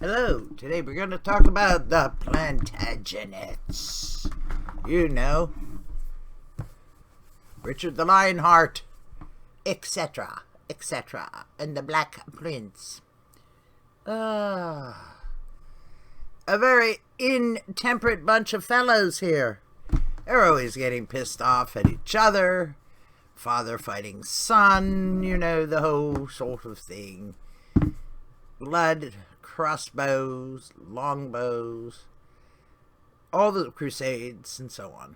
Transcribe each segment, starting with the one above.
Hello, today we're going to talk about the Plantagenets. You know, Richard the Lionheart, etc., etc., and the Black Prince. A very intemperate bunch of fellows here. They're always getting pissed off at each other. Father fighting son, you know, the whole sort of thing. Blood, crossbows, longbows, all the crusades, and so on.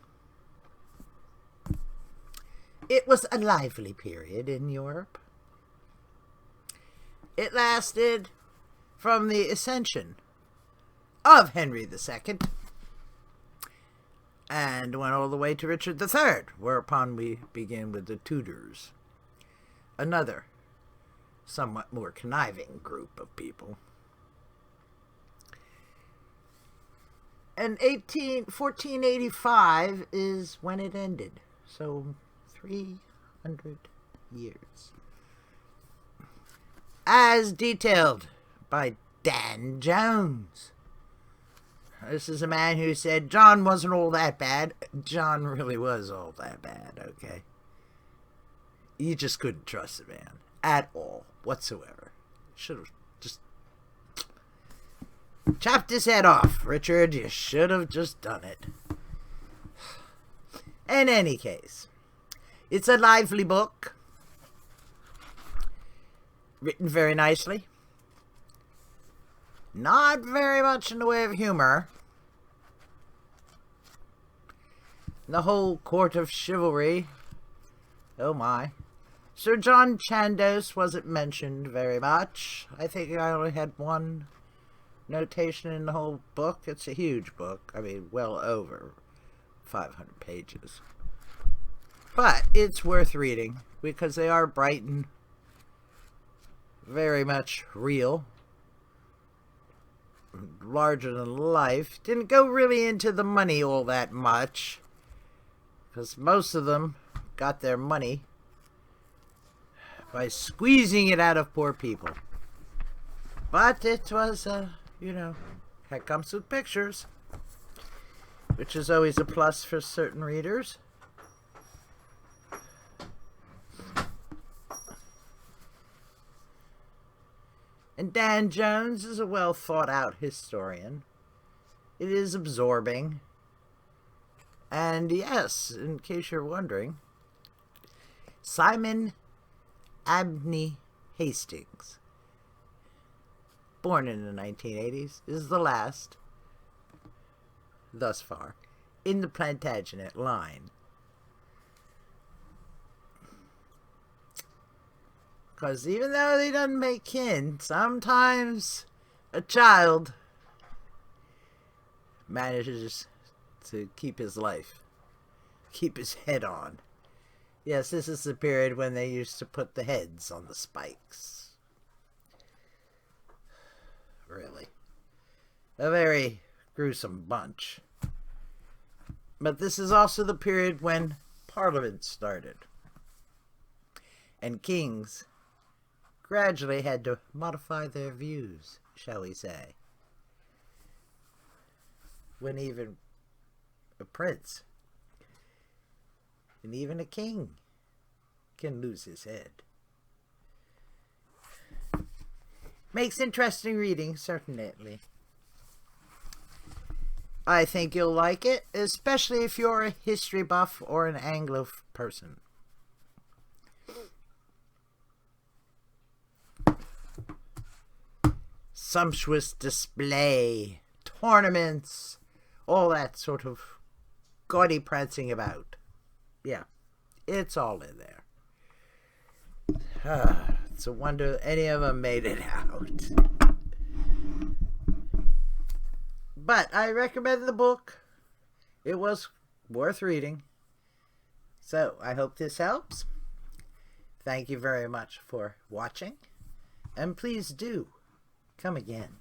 It was a lively period in Europe. It lasted from the ascension of Henry II and went all the way to Richard III, whereupon we begin with the Tudors, another somewhat more conniving group of people. And 1485 is when it ended, so 300 years. As detailed by Dan Jones. This is a man who said John wasn't all that bad. John really was all that bad, okay? You just couldn't trust the man at all, whatsoever. Should have just chopped his head off, Richard. You should have just done it. In any case, it's a lively book, written very nicely. Not very much in the way of humor. The whole court of chivalry. Oh my. Sir John Chandos wasn't mentioned very much. I think I only had one notation in the whole book. It's a huge book. I mean, well over 500 pages. But it's worth reading because they are bright and very much real. Larger than life. Didn't go really into the money all that much, because most of them got their money by squeezing it out of poor people. But it was, you know, that comes with pictures, which is always a plus for certain readers. And Dan Jones is a well-thought-out historian. It is absorbing. And yes, in case you're wondering, Simon Abney Hastings, born in the 1980s, is the last, thus far, in the Plantagenet line. Because even though they don't make kin, sometimes a child manages to keep his life, keep his head on. Yes, this is the period when they used to put the heads on the spikes. Really. A very gruesome bunch. But this is also the period when Parliament started. And kings gradually had to modify their views, shall we say. When even a prince and even a king can lose his head. Makes interesting reading, certainly. I think you'll like it, especially if you're a history buff or an Anglo person. Sumptuous display, tournaments, all that sort of gaudy prancing about. Yeah, it's all in there. It's a wonder any of them made it out. But I recommend the book. It was worth reading. So I hope this helps. Thank you very much for watching. And please do come again.